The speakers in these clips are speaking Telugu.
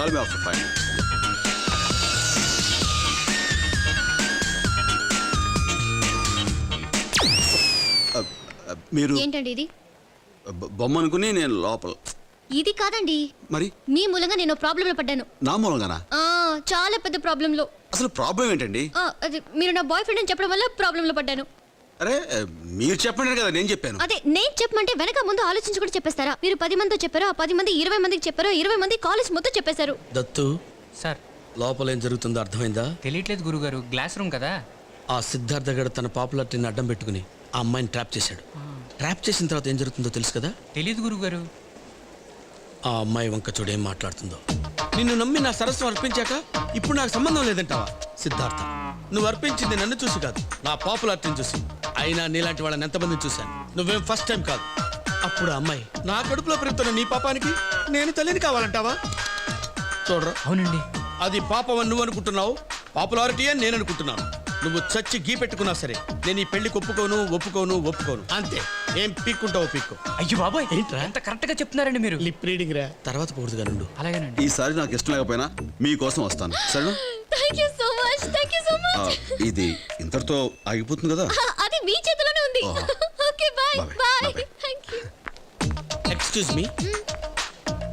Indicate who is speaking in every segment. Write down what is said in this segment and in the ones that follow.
Speaker 1: Call me after 5. మీరు
Speaker 2: ఏంటండి ఇది?
Speaker 1: బొమ్మ అనుకుని నేను లోపల.
Speaker 2: ఇది కాదండి.
Speaker 1: మరి
Speaker 2: మీ మూలంగా నేను ప్రాబ్లంలో పడ్డాను.
Speaker 1: నా మూలంగానా?
Speaker 2: చాలా పెద్ద ప్రాబ్లంలో.
Speaker 1: అసలు ప్రాబ్లం ఏంటండి?
Speaker 2: అది మీరు నా బాయ్ ఫ్రెండ్ అని చెప్పడం వల్ల ప్రాబ్లంలో పడ్డాను.
Speaker 1: అరే మీరు చెప్పండి కదా, నేను చెప్పాను.
Speaker 2: అదే నేను చెప్పమంటే వెనక ముందు ఆలోచించి కూడా చెప్పేస్తారా? మీరు 10 మందితో చెప్పారు, ఆ 10 మంది 20 మందికి చెప్పారు, 20 మంది కాలేజ్ మొత్తం చెప్పేశారు.
Speaker 3: దత్తు
Speaker 4: సార్,
Speaker 3: లోపల ఏం జరుగుతుందో అర్థమైందా?
Speaker 4: తెలియట్లేదు గురుగారు. గ్లాస్ రూమ్ కదా.
Speaker 3: ఆ సిద్ధార్థ గడు తన పాపులారిటీని అడ్డం పెట్టుకుని ఆ అమ్మాయిని ట్రాప్ చేశాడు. ట్రాప్ చేసిన తర్వాత ఏం జరుగుతుందో తెలుసు కదా?
Speaker 4: తెలియదు గురుగారు.
Speaker 3: ఆ అమ్మాయి వంక చూడు ఏం మాట్లాడుతుందో. నిన్ను నమ్మి నా సరస్సు అర్పించాక ఇప్పుడు నాకు సంబంధం లేదంటావా? సిద్ధార్థ, నువ్వు అర్పించింది నన్ను చూసి కాదు, నా పాపులారిటీని చూసి. అయినా నీలాంటి వాళ్ళని ఎంతమందిని చూశాను. నువ్వేం ఫస్ట్ టైం కాదు. అప్పుడు ఆ అమ్మాయి నా కడుపులో పెరుగుతున్న నీ పాపానికి నేను తల్లిని కావాలంటావా? చూడరా,
Speaker 4: అవునండి.
Speaker 3: అది పాపం అని నువ్వు అనుకుంటున్నావు, పాపులారిటీ అని నేను అనుకుంటున్నాను. నువ్వు చచ్చి గీ పెట్టుకున్నా సరే నేను ఈ పెళ్లికి ఒప్పుకోను. అంతే. ఏం పీక్కుంటావు పీక్కో.
Speaker 4: అయ్యో బాబాయ్,
Speaker 3: ఏంట్రా?
Speaker 4: ఎంత కరెక్ట్ గా చెప్తున్నారండి మీరు.
Speaker 3: లిప్ రీడింగ్ రా. తర్వాత పూర్తిగా నుండు.
Speaker 4: అలాగేనండి.
Speaker 1: ఈసారి నాకు ఇష్టం లేకపోయినా మీకోసం వస్తాను, సరేనా?
Speaker 2: Thank you so much.
Speaker 1: ఇది ఇంతటితో ఆగిపోతుంది కదా?
Speaker 2: అది మీ చేతిలోనే ఉంది. Okay by by. Thank you.
Speaker 3: Excuse me,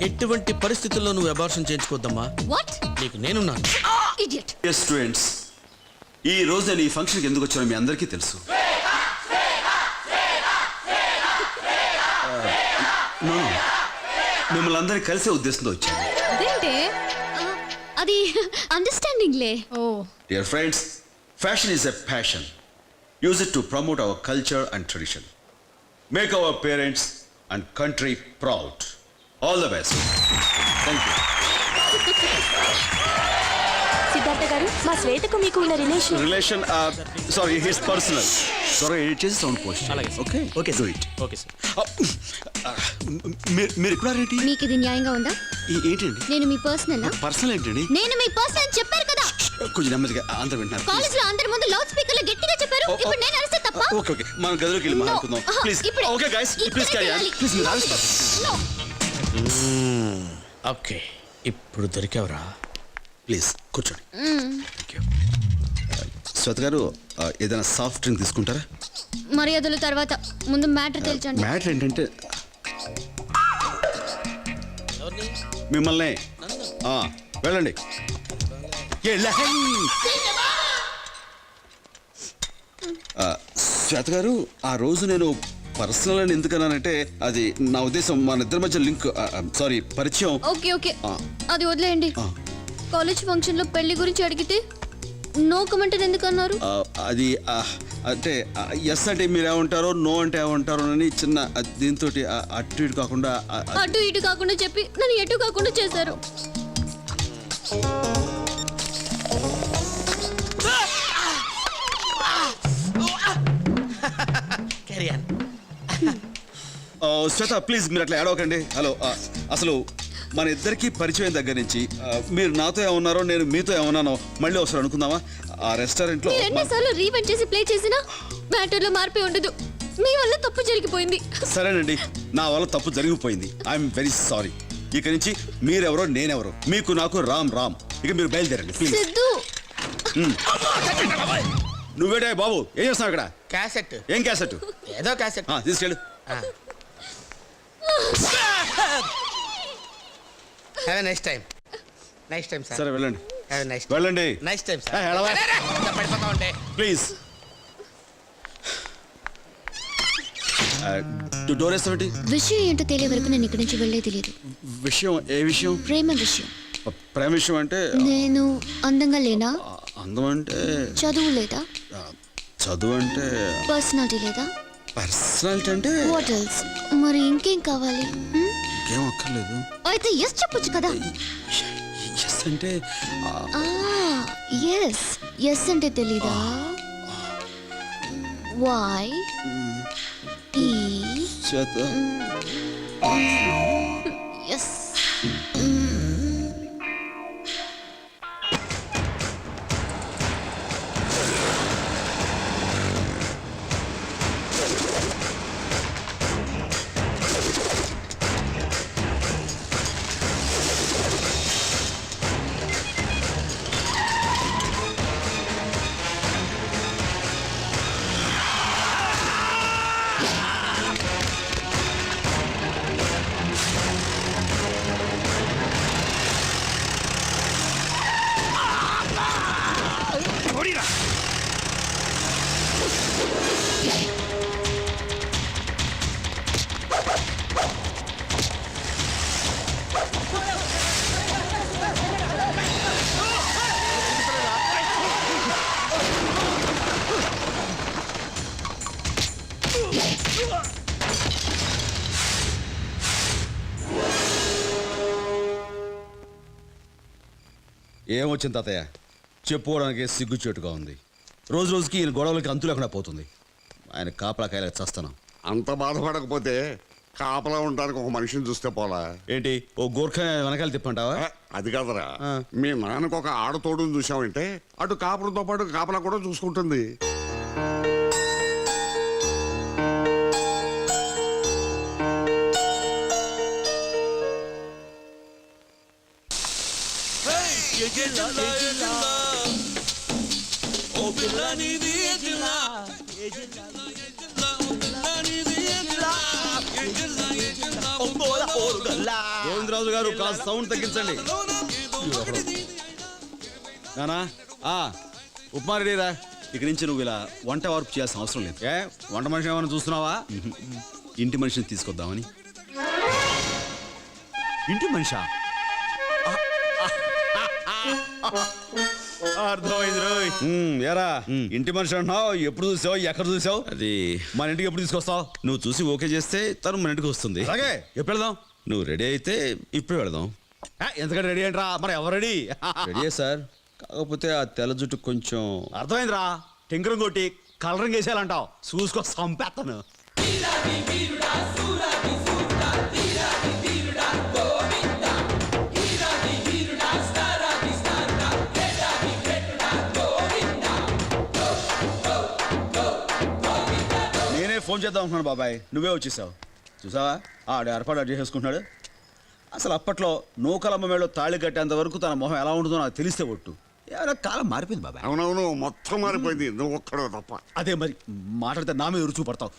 Speaker 3: ఎటువంటి పరిస్థితుల్లో నువ్వు అబార్షన్ చేయించుకోవద్దమ్మా.
Speaker 2: వాట్?
Speaker 3: నీకు నేనున్నాను.
Speaker 2: ఇడియట్.
Speaker 1: స్టూడెంట్స్, ఈ రోజు నేను ఈ ఫంక్షన్కి ఎందుకు వచ్చానో మీ అందరికీ తెలుసు. మిమ్మల్ని అందరికీ కలిసే ఉద్దేశంతో వచ్చాను.
Speaker 2: అదేంటే? అది అండర్స్టాండింగ్ లే. Oh
Speaker 1: dear friends, fashion is a passion. Use it to promote our culture and tradition. Make our parents and country proud. All the best. Thank you.
Speaker 5: Siddhartha గారు, మా శ్వేతకు మీకు ఉన్న
Speaker 1: రిలేషన్ సారీ, హిట్స్ పర్సనల్. త్వరగా ఎడిట్ చేసి సౌండ్ పోస్ట్.
Speaker 3: అలాగే.
Speaker 1: Okay
Speaker 3: okay
Speaker 1: do it.
Speaker 3: Okay sir.
Speaker 1: మీరు ఎక్కడ రెడీ?
Speaker 2: మీకు ఇది న్యాయంగా ఉందా?
Speaker 1: ఏంటండి
Speaker 2: నేను మీ పర్సనల్
Speaker 1: పర్సనల్ ఏంటండి?
Speaker 2: నేను మీ పర్సనల్ అని చెప్పారు కదా.
Speaker 1: కొంచెం నెమ్మదిగా, అందరూ వింటున్నారు.
Speaker 2: కాలేజ్ లో అందరి ముందు లౌడ్ స్పీకర్ లో గట్టిగా చెప్పారు. ఇప్పుడు నేను అరిస్తే తప్ప?
Speaker 1: ఓకే ఓకే, మనం గదిలోకి వెళ్ళి మాట్లాడుకుందాం please. Okay guys, please carry on. Please మీరు ఆలోచించండి.
Speaker 3: ఓకే, ఇప్పుడు దొరికావరా?
Speaker 1: ప్లీజ్ కూర్చోండి. Thank you. శ్వేత గారు, ఏదైనా సాఫ్ట్ డ్రింక్ తీసుకుంటారా?
Speaker 2: మర్యాదలు తర్వాత, ముందు మ్యాటర్ తెలుసండి.
Speaker 1: మ్యాటర్ ఏంటంటే మిమ్మల్ని వెళ్ళండి. శ్వేత గారు, ఆ రోజు నేను పర్సనల్ అని ఎందుకన్నానంటే అది నా ఉద్దేశం మన ఇద్దరి మధ్య లింక్, సారీ పరిచయం.
Speaker 2: ఓకే ఓకే, అది వదిలేయండి. కాలేజ్ ఫంక్షన్ లో పెళ్లి గురించి అడిగితే నో కమెంట్ ఎందుకు అన్నారు?
Speaker 1: అది అంటే ఎస్ అంటే మీరు ఏమంటారో, నో అంటే ఏమంటారో అని చిన్న దీంతో అటు ఇటు కాకుండా
Speaker 2: అటు ఇటు కాకుండా చెప్పి నన్ను ఎటు కాకుండా చేశారు.
Speaker 1: శ్వేత ప్లీజ్ మీరు అట్లా ఏడవకండి. హలో, అసలు మన ఇద్దరికి పరిచయం దగ్గర నుంచి మీరు నాతో ఏమన్నారో, నేను మీతో ఏమన్నానో మళ్ళీ ఒకసారి అనుకుందామా? ఆ రెస్టారెంట్లో
Speaker 2: ఎన్నిసార్లు రీవెంట్ చేసి ప్లే చేసినా మ్యాటర్ లో మార్పే ఉండదు. మీ వల్ల తప్పు జరిగిపోయింది.
Speaker 1: సరేనండి, నా వల్ల తప్పు జరిగిపోయింది. I'm very sorry. ఇక నుంచి మీరెవరో నేనెవరో, మీకు నాకు రామ్ రామ్. ఇక మీరు బయలుదేరండి ప్లీజ్.
Speaker 2: సిద్ధు,
Speaker 1: నువ్వేడే బాబు, ఏం చేస్తున్నావు ఇక్కడ?
Speaker 3: క్యాసెట్.
Speaker 1: ఏం క్యాసెట్?
Speaker 3: ఏదో క్యాసెట్.
Speaker 1: తీసుకెళ్ళు.
Speaker 3: Have a nice time. Nice time sir.
Speaker 1: సరే వెళ్ళండి.
Speaker 3: Have a nice time.
Speaker 1: వెళ్ళండి.
Speaker 3: Nice time sir.
Speaker 1: పడిపోతా ఉంటే ప్లీజ్. డోర్ వేస్తామండి.
Speaker 2: విషయం ఏంటో తెలియ వరకు నేను ఇక్కడి నుంచి వెళ్ళే తెలియదు.
Speaker 1: విషయం? ఏ విషయం?
Speaker 2: ప్రేమ విషయం.
Speaker 1: ప్రేమ విషయం అంటే
Speaker 2: నేను అందంగా లేనా?
Speaker 1: అందం అంటే
Speaker 2: చదువు లేదా?
Speaker 1: చదువు అంటే
Speaker 2: పర్సనాలిటీ లేదా?
Speaker 1: పర్సనాలిటీ అంటే
Speaker 2: వాట్ ఎల్స్? మరి ఇంకేం కావాలి?
Speaker 1: ఇంకేం అక్కర్లేదు.
Speaker 2: అయితే ఎస్ చెప్పొచ్చు కదా.
Speaker 1: ఎస్ అంటే
Speaker 2: ఎస్. ఎస్ అంటే తెలీదా? వై ఈ
Speaker 1: శ్వేత
Speaker 2: ఎస్.
Speaker 1: ఏమొచ్చింది తాతయ్య, చెప్పుకోవడానికి సిగ్గుచేటుగా ఉంది. రోజు రోజుకి ఈయన గొడవలకి అంతు లేకుండా పోతుంది. ఆయన కాపలా కాయలకు చస్తాను.
Speaker 6: అంత బాధపడకపోతే కాపలా ఉండడానికి ఒక మనిషిని చూస్తే పోలా.
Speaker 1: ఏంటి ఓ గోర్ఖా వెనకాల తిప్పంటావా?
Speaker 6: అది కాదురా, మీ నాన్నకు ఒక ఆడతోడుని చూసావంటే అటు కాపురంతో పాటు కాపలా కూడా చూసుకుంటుంది.
Speaker 1: గోవిందరాజు గారు కాస్త సౌండ్ తగ్గించండి. నానా ఉప్మా రెడీరా. ఇక నుంచి నువ్వు ఇలా వంట వార్పు చేయాల్సిన అవసరం లేదు. ఏ వంట మనిషి ఏమైనా చూస్తున్నావా? ఇంటి మనిషిని తీసుకొద్దామని. ఇంటి మనిషా? అర్థమైంది రోయ్. ఎరా ఇంటి మనిషి అంటున్నావు, ఎప్పుడు చూసావు, ఎక్కడ చూసావు? అది మన ఇంటికి ఎప్పుడు తీసుకొస్తావు? నువ్వు చూసి ఓకే చేస్తే తను మన ఇంటికి వస్తుంది. అలాగే ఎప్పుడు వెళదాం? నువ్వు రెడీ అయితే ఇప్పుడు వెళదాం. ఎందుకంటే రెడీ ఏంట్రా? మరి ఎవరు రెడీ? రెడీ సార్, కాకపోతే ఆ తెల్ల జుట్టు కొంచెం. అర్థమైందిరా, టెంకరం కొట్టి కలరింగ్ వేసేయాలంటావు. చూసుకో సంపేస్తాను. ఫోన్ చేద్దాం అనుకున్నాను బాబాయ్, నువ్వే వచ్చేసావు. చూసావా ఆడు ఏర్పాటు చేసేసుకుంటున్నాడు. అసలు అప్పట్లో నూకలమ్మ మేడలో తాళి కట్టేంత వరకు తన మొహం ఎలా ఉంటుందో నాకు తెలిస్తే ఒట్టు. ఏమైనా కాలం మారిపోయింది బాబాయ్.
Speaker 6: అవునవును, మొత్తం మారిపోయింది. నువ్వు ఒక్కడో తప్ప.
Speaker 1: అదే మరి మాట్లాడితే నా మీద రుచు పడతావు.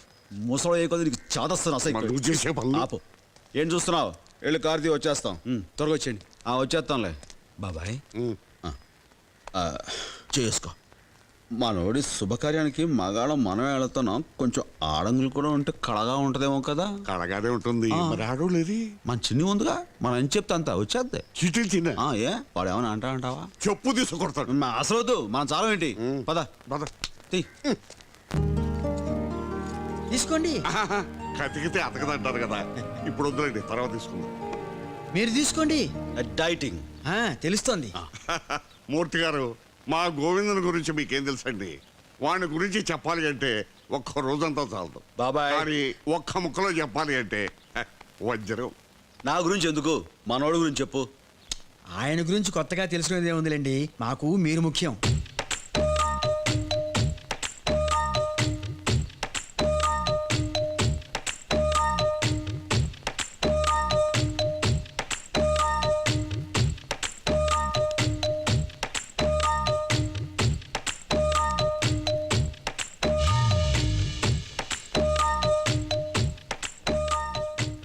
Speaker 1: ముసలో ఏ కొద్ది నీకు చాదస్తాను అసలు.
Speaker 6: నువ్వు చేసే పనులు.
Speaker 1: ఆపు. ఏం చూస్తున్నావు? వెళ్ళి కార్తీ వచ్చేస్తాం. త్వరగా వచ్చేయండి. వచ్చేస్తాంలే బాబాయ్. చేసుకో. మనోడి శుభకార్యానికి మగాళ్ళం మనమే వెళుతున్నాం. కొంచెం ఆడంగులు కూడా ఉంటే కళగా ఉంటదేమో కదా.
Speaker 6: కళగానే ఉంటుంది. మరి ఆడు లేదు,
Speaker 1: మన చిన్ని ఉందిగా, మనం ఏం చెప్తే అంతా వచ్చేద్దే.
Speaker 6: చిట్టి చిన్న
Speaker 1: ఏ వాడు ఏమైనా అంటావా?
Speaker 6: చెప్పు తీసుకొడతాడు.
Speaker 1: అసలు వద్దు, మనం చాలా ఏంటి. పద
Speaker 6: పద.
Speaker 4: తీసుకోండి.
Speaker 6: కతికితే అతకదంటారు కదా. ఇప్పుడు వద్దులేండి, తర్వాత తీసుకుందాం.
Speaker 4: మీరు తీసుకోండి.
Speaker 1: డైటింగ్
Speaker 4: తెలుస్తోంది.
Speaker 6: మూర్తి గారు, మా గోవిందుని గురించి మీకేం తెలుసండి? వాడి గురించి చెప్పాలి అంటే ఒక్క రోజంతా చాలదు
Speaker 1: బాబాయ్.
Speaker 6: కానీ ఒక్క ముక్కలో చెప్పాలి అంటే వజ్రం.
Speaker 1: నా గురించి ఎందుకు, మనోడి గురించి చెప్పు.
Speaker 4: ఆయన గురించి కొత్తగా తెలుసుకునేది ఏముందిలేండి, మాకు మీరు ముఖ్యం.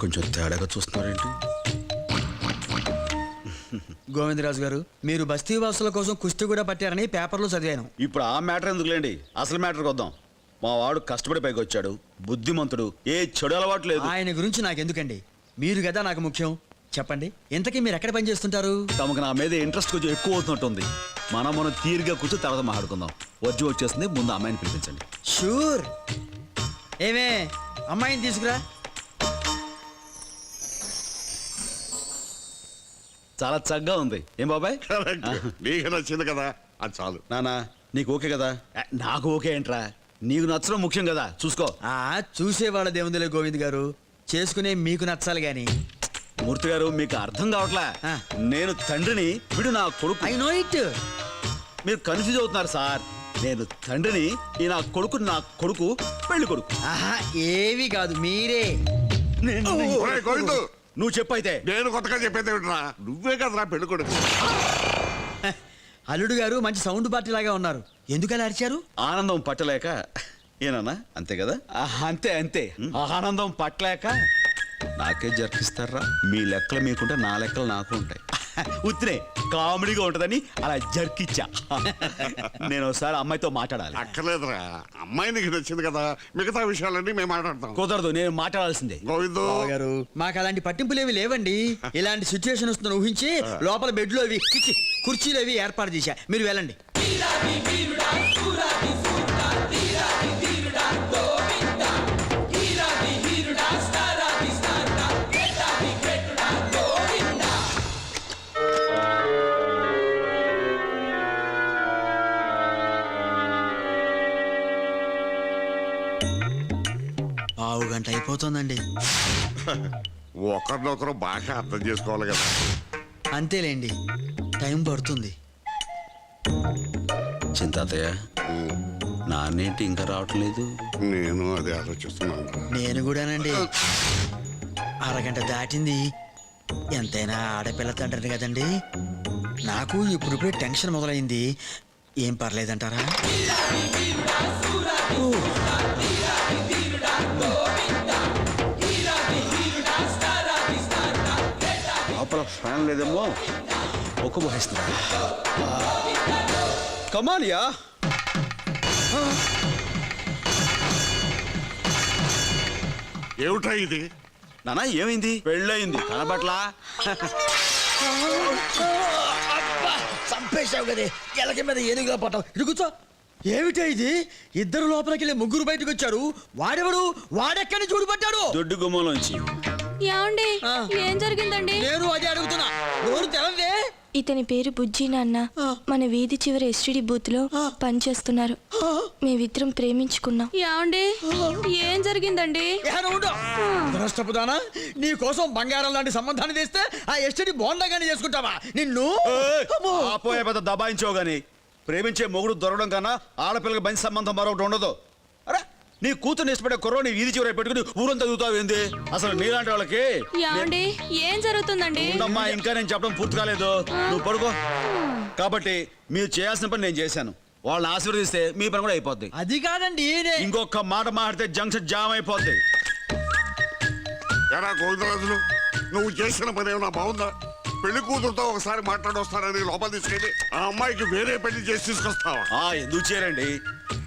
Speaker 1: కొంచెం తేడాగా చూస్తున్నారేంటి?
Speaker 4: గోవిందరాజు గారు, మీరు బస్తీ వాసుల కోసం కుస్తీ కూడా పట్టారని పేపర్లో చదివాను.
Speaker 1: ఇప్పుడు ఆ మ్యాటర్ ఎందుకులేండి, అసలు మ్యాటర్కి వద్దాం. మా వాడు కష్టపడి పైకి వచ్చాడు, బుద్ధిమంతుడు, ఏ చెడు అలవాటు లేదు.
Speaker 4: ఆయన గురించి నాకెందుకండి, మీరు కదా నాకు ముఖ్యం. చెప్పండి, ఇంతకీ మీరు ఎక్కడ పని చేస్తుంటారు?
Speaker 1: తమకు నా మీద ఇంట్రెస్ట్ కొంచెం ఎక్కువ అవుతున్నట్టుంది. మనం తీరిగా కూర్చొని తర్వాత మాట్లాడుకుందాం. వజ్జు వచ్చేస్తుంది, ముందు అమ్మాయిని పిలిపించండి.
Speaker 4: షూర్. ఏమే, అమ్మాయిని తీసుకురా.
Speaker 1: చాలా చక్కగా ఉంది. ఏం బాబాయ్?
Speaker 6: నీకు నచ్చింది కదా, అది చాలు.
Speaker 1: నానా నీకు ఓకే కదా? నాకు ఓకే ఏంట్రా, నీకు నచ్చడం ముఖ్యం కదా. చూసుకో.
Speaker 4: చూసేవాళ్ళ దేవుందిలే గోవింద్ గారు, చేసుకునే మీకు నచ్చాలి గాని.
Speaker 1: మూర్తి గారు, మీకు అర్థం కావట్లే. నేను తండ్రిని, వీడు నా కొడుకు.
Speaker 4: I know it.
Speaker 1: మీరు కన్ఫ్యూజ్ అవుతున్నారు సార్. నేను తండ్రిని, ఈ నా కొడుకు పెళ్లి కొడుకు.
Speaker 4: ఏవి కాదు, మీరే.
Speaker 6: ఒరేయ్ గోవిందు,
Speaker 1: నువ్వు చెప్పైతే.
Speaker 6: నేను కొత్తగా చెప్పేది ఏమిట్రా? నువ్వే కదరా పెళ్లి కొడుకు.
Speaker 4: అల్లుడు గారు మంచి సౌండ్ పార్టీ లాగా ఉన్నారు. ఎందుకలా అరిచారు?
Speaker 1: ఆనందం పట్టలేక. ఏనన్నా అంతే కదా? అంతే. ఆనందం పట్టలేక నాకే జర్కిస్తారా? మీ లెక్కలు మీకుంటే నా లెక్కలు నాకు ఉంటాయి. ఉత్తినే కామెడీగా ఉంటదని అలా జర్కిచ్చా. నేను ఒకసారి అమ్మాయితో మాట్లాడాలి.
Speaker 6: అక్కర్లేదురా, అమ్మాయి నీకు నచ్చింది కదా, మిగతా విషయాలన్నీ మేము మాట్లాడతాం.
Speaker 1: కుదరదు, నేను మాట్లాడాల్సిందే.
Speaker 6: గోవిందు
Speaker 4: గారు, మాకు అలాంటి పట్టింపులు ఏమి లేవండి. ఇలాంటి సిచ్యువేషన్ వస్తుందని ఊహించి లోపల బెడ్లు అవి కుర్చీలు అవి ఏర్పాటు చేశా. మీరు వెళ్ళండి. పావు గంట అయిపోతుందండి.
Speaker 6: ఒకరినొకరు బాగా అర్థం చేసుకోవాలి కదా.
Speaker 4: అంతేలేండి, టైం పడుతుంది.
Speaker 1: చింతాతయ్య నాన్నేంటి ఇంకా రావట్లేదు?
Speaker 6: నేను అదే ఆలోచిస్తున్నాను.
Speaker 4: నేను కూడానండి. అరగంట దాటింది. ఎంతైనా ఆడపిల్ల తండ్రిని కదండి. నాకు ఇప్పుడిప్పుడే టెన్షన్ మొదలైంది. ఏం పర్లేదంటారా?
Speaker 1: లోపల ఫ్యాన్ లేదేమో, ఒక్క బోహిస్తున్నా. కమాలియా
Speaker 6: ఏమిటా ఇది?
Speaker 1: నానా ఏమైంది? పెళ్ళయింది కనబట్లా?
Speaker 4: చంపేశావు కదే, ఎలక మీద ఏనుగులా పట్టావు. ఇది కూర్చో. ఏమిటా ఇది? ఇద్దరు లోపలికి వెళ్ళి ముగ్గురు బయటకు వచ్చారు. వాడెవడు? వాడెక్కడి చూడు పట్టాడు.
Speaker 1: దొడ్డు గుమ్మలోంచి.
Speaker 2: ఏమండి ఏం జరిగిందండి?
Speaker 4: నేను అదే అడుగుతున్నా. నోరు తెలందే.
Speaker 5: ఇతని పేరు బుజ్జి నాన్న. మన వీధి చివరి ఎస్టీడీ బూత్ లో పనిచేస్తున్నారు. మేమిద్దరం ప్రేమించుకున్నాం.
Speaker 2: ఏమండి ఏం జరిగిందండి?
Speaker 4: నష్టపుదానా, నీ కోసం బంగారం లాంటి సంబంధాన్ని తెస్తే ఆ ఎస్టీడీ బోండాగానే చేసుకుంటావా? నిన్ను
Speaker 1: ఆపోయే పెద్ద దబాయించావు గాని ప్రేమించే మొగుడు దొరకడం కన్నా ఆడపిల్లకి మంచి సంబంధం మరొకటి ఉండదు. అరే నీ కూతురు ఇష్టపడే కుర్రో నీ వీధి చివర పెట్టుకుని ఊరంతా చదువుతావు ఏంది? అసలు నీలాంటి వాళ్ళకి
Speaker 2: ఏమండి ఏం జరుగుతుందండి?
Speaker 1: ఉండమ్మా, ఇంకా నేను చెప్పడం పూర్తి కాలేదు. నువ్వు పడుకో. కాబట్టి మీరు చేయాల్సిన పని నేను చేశాను. వాళ్ళని ఆశీర్వదిస్తే మీ పని కూడా అయిపోద్ది.
Speaker 4: అది కాదండి.
Speaker 1: ఇంకొక మాట మాట్లాడితే జంక్షన్ జామ్ అయిపోద్ది.
Speaker 6: ఎరా గోవిందరాజులు, నువ్వు చేసిన పని ఏమన్నా బాగుందా? పెళ్లి కూతురుతో ఒకసారి మాట్లాడొస్తానని లోపల తీసుకెళ్ళి ఆ అమ్మాయికి వేరే పెళ్లి చేసి తీసుకొస్తావా?
Speaker 1: ఎందుకు చేరండి?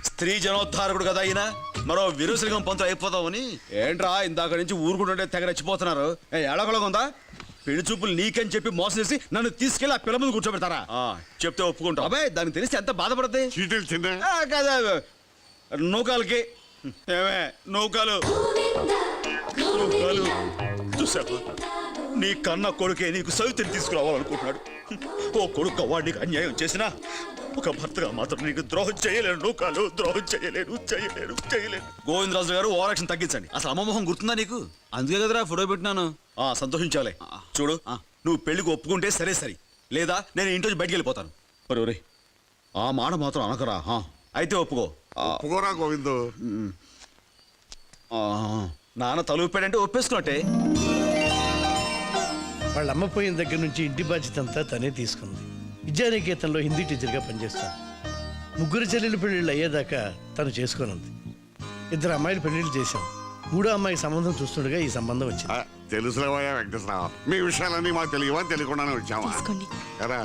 Speaker 1: స్త్రీ జనోద్ధారకుడు కదా అయినా మరో విరుసలిగం పంతులు అయిపోతామని. ఏంట్రా ఇందాక నుంచి ఊరుకుంటుంటే తెగ రచ్చిపోతున్నారు. ఎడగలగా ఉందా? పెళ్లి చూపులు నీకని చెప్పి మోసం చేసి నన్ను తీసుకెళ్లి ఆ పిల్ల ముందు కూర్చోబెడతారా? చెప్తే ఒప్పుకుంటా. అబ్బాయి దానికి తెలిస్తే ఎంత బాధపడతాయి.
Speaker 6: చీటీలు తిన్నా
Speaker 1: కదా నౌకాలకి ఏమే నౌకాలు నౌకాలు చూసావా? నీ కన్న కొడుకే నీకు సవితిని తీసుకురావాలనుకుంటున్నాడు. ఓ కొడుకు వాడికి అన్యాయం చేసినా ఒక భర్తగా మాత్రం నీకు ద్రోహం చేయలేను. నౌకాలు ద్రోహం చేయలేను. గోవిందరాజు గారు ఓవరాక్షన్ తగ్గించండి. అసలు అమ్మమోహం గుర్తుందా నీకు? అందుకే కదరా ఫోటో పెట్టినాను. సంతోషించాలే. చూడు, నువ్వు పెళ్లికి ఒప్పుకుంటే సరే సరే, లేదా నేను ఇంటి నుంచి బయటికి వెళ్ళిపోతాను. ఒరే ఆ మాట మాత్రం అనకరా. అయితే ఒప్పుకో.
Speaker 6: ఒప్పుకోరా గోవిందు.
Speaker 1: నాన్న తలుపాడంటే ఒప్పేసుకున్నట్టే.
Speaker 7: వాళ్ళ అమ్మ పోయిన దగ్గర నుంచి ఇంటి బాధ్యత అంతా తనే తీసుకుంది. విద్యానికేతన్లో హిందీ టీచర్గా పనిచేస్తాను. ముగ్గురు చెల్లెలు పెళ్ళిళ్ళు అయ్యేదాకా తను చేసుకోనుంది. 2 అమ్మాయిలు పెళ్లిళ్ళు చేశాం. 3వ అమ్మాయికి సంబంధం చూస్తుండగా ఈ సంబంధం వచ్చింది.
Speaker 6: తెలుసులేవయ్యా వెంకటేశ్వరరావు, మీ విషయాలన్నీ మాకు తెలియవా? తెలియకుండానే వచ్చావా?
Speaker 5: తీసుకోండి.
Speaker 6: ఎరా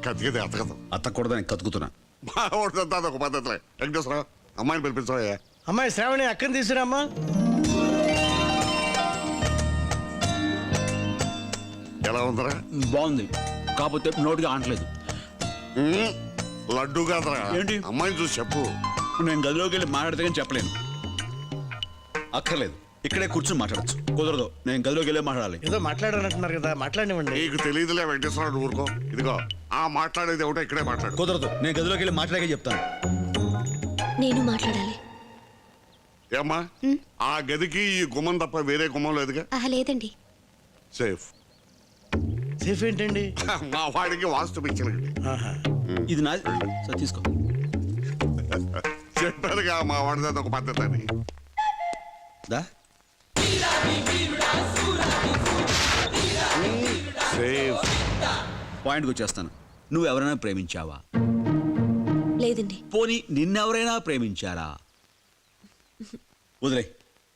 Speaker 6: కతికితే అతకదు.
Speaker 1: అతకూడదని కతుకుతున్నా.
Speaker 6: బాగుంటుందా? అదొక పద్ధతిలే. వెంకటేశ్వరరావు, అమ్మాయిని పిలిపించవయ్యా.
Speaker 7: అమ్మాయి శ్రావణి అక్కని తీసుకురామ్మా.
Speaker 6: ఎలా ఉందరా?
Speaker 1: బాగుంది, కాకపోతే నోటిగా ఆనట్లేదు.
Speaker 6: లడ్డు కాదరా.
Speaker 1: ఏంటి?
Speaker 6: అమ్మాయిని చూసి చెప్పు.
Speaker 1: నేను గదిలోకి వెళ్ళి మాట్లాడితే కానీ చెప్పలేను. అక్కర్లేదు, ఇక్కడే కూర్చొని మాట్లాడచ్చు. కుదరదు, నేను గదిలోకి వెళ్ళే మాట్లాడాలి.
Speaker 7: ఏదో మాట్లాడాలంటున్నారు కదా, మాట్లాడినివ్వండి.
Speaker 6: నీకు తెలియదులే వెంకటేశ్వరరావు, ఊరుకో. ఇదిగో ఆ మాట్లాడేది ఒకటే, ఇక్కడే మాట్లాడు.
Speaker 1: కుదరదు, నేను గదిలోకి వెళ్ళి మాట్లాడే చెప్తాను.
Speaker 2: నేను మాట్లాడాలి.
Speaker 6: ఏమ్మా, ఆ గదికి ఈ గుమ్మం తప్ప వేరే గుమ్మం లేదుగా?
Speaker 2: లేదండి.
Speaker 6: సేఫ్.
Speaker 7: సేఫ్ ఏంటండి?
Speaker 6: మా వాడికి వాస్తు పిచ్చినండి.
Speaker 7: ఆహా.
Speaker 1: ఇది నాది సార్, తీసుకో.
Speaker 6: చెప్పారుగా మా వాడిది ఒక పద్ధతి అని.
Speaker 1: దా
Speaker 6: సేఫ్.
Speaker 1: పాయింట్కి వచ్చేస్తాను. నువ్వు ఎవరైనా ప్రేమించావా?
Speaker 2: లేదండి.
Speaker 1: పోనీ నిన్నెవరైనా ప్రేమించారా? వదిలే.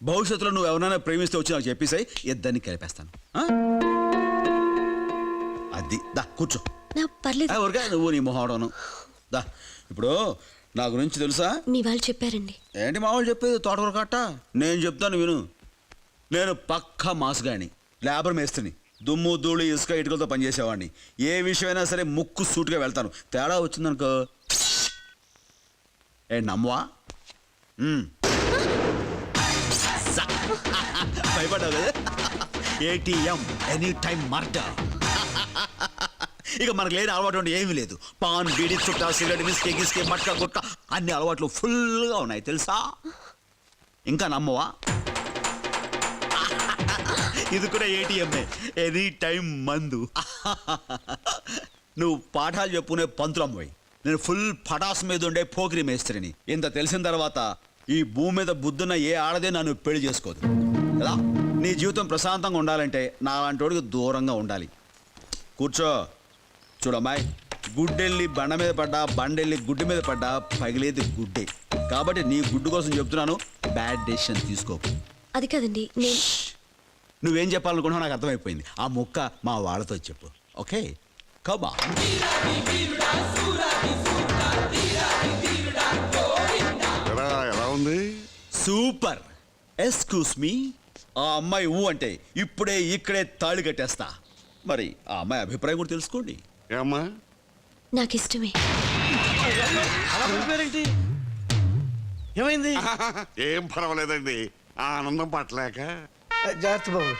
Speaker 1: భవిష్యత్తులో నువ్వు ఎవరైనా ప్రేమిస్తే వచ్చి నాకు చెప్పేసాయి, ఇద్దరిని కలిపేస్తాను. అది దా కూర్చో.
Speaker 2: పర్లేదు.
Speaker 1: ఊరికే నువ్వు నీ మొహవడను. దా ఇప్పుడు నా గురించి తెలుసా?
Speaker 2: మీ వాళ్ళు చెప్పారండి.
Speaker 1: ఏంటి మా వాళ్ళు చెప్పేది? తోటకూర కట్ట. నేను చెప్తాను విను. నేను పక్కా మాసుగాని, లేబర్ మేస్త్రిని. దుమ్ము ధూళి ఇసుక ఇటుకలతో పనిచేసేవాడిని. ఏ విషయమైనా సరే ముక్కు సూటుగా వెళ్తాను. తేడా వచ్చిందనుకో నమ్మవా? భయపడ్డావు కదా? ATM any time murder. ఇక మనకు లేని అలవాటు ఏమీ లేదు. పాన్, బీడి, చుట్టా, సిగరెట్, విస్కీ, గిస్కీ, మట్కా, గుట్కా అన్ని అలవాట్లు ఫుల్గా ఉన్నాయి తెలుసా? ఇంకా నమ్మవా? ఇది కూడా ఏటీఎంఏ, ఎనీ టైం మందు. నువ్వు పాఠాలు చెప్పుకునే పంతులమ్మోయ్, నేను ఫుల్ పటాస్ మీద ఉండే పోకిరి మేస్త్రిని. ఇంత తెలిసిన తర్వాత ఈ భూమి మీద బుద్ధున్న ఏ ఆడదే నన్ను పెళ్లి చేసుకోదు కదా. నీ జీవితం ప్రశాంతంగా ఉండాలంటే నాలాంటి దూరంగా ఉండాలి. కూర్చో. చూడమ్మాయి, గుడ్డెళ్ళి బండ మీద పడ్డా, బండెళ్ళి గుడ్డు మీద పడ్డా పగిలేది గుడ్డే. కాబట్టి నీ గుడ్డు కోసం చెప్తున్నాను, బ్యాడ్ డెసిషన్ తీసుకోకు.
Speaker 2: అది కదండి నేను.
Speaker 1: నువ్వేం చెప్పాలనుకుంటున్నావు నాకు అర్థమైపోయింది. ఆ ముక్క మా వాళ్ళతో చెప్పు, ఓకే? కబా.
Speaker 6: ఎలా ఉంది?
Speaker 1: సూపర్. ఎక్స్క్యూస్ మీ, ఆ అమ్మాయి ఊ అంటే ఇప్పుడే ఇక్కడే తాళి కట్టేస్తా. మరి ఆ అమ్మాయి అభిప్రాయం కూడా తెలుసుకోండి.
Speaker 6: ఏమ్మా?
Speaker 2: నాకు ఇష్టమే.
Speaker 7: అలా పడిపోయారేంటి? ఏమైంది?
Speaker 6: ఏం పర్వాలేదండి, ఆ ఆనందం పట్టలేక.
Speaker 7: జాగ్రత్త బాబు.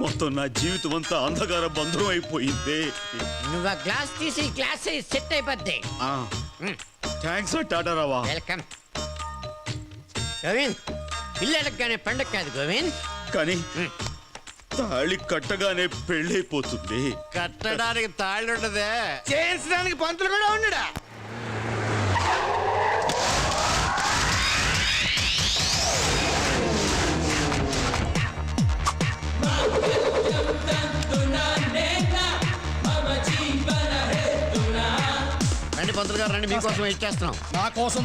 Speaker 1: మొత్తం నా జీవితం అంతా అంధకార బంధురం అయిపోయింది.
Speaker 8: నువ్వు ఆ గ్లాస్ తీసి గ్లాస్ సెట్ అయిపోద్ది.
Speaker 1: థ్యాంక్స్ టాటా రావా.
Speaker 8: వెల్కమ్ గోవింద్. పిల్లలకి పండగ కాదు గోవింద్.
Speaker 1: కానీ తాళి కట్టగానే పెళ్ళైపోతుంది.
Speaker 8: కట్టడానికి తాళ్ళు ఉండదే.
Speaker 4: చేయించడానికి పంతులు కూడా ఉండడా?
Speaker 8: రండి పంతులు గారు రండి, మీకోసం వెయిట్ చేస్తున్నాం.
Speaker 3: నా కోసం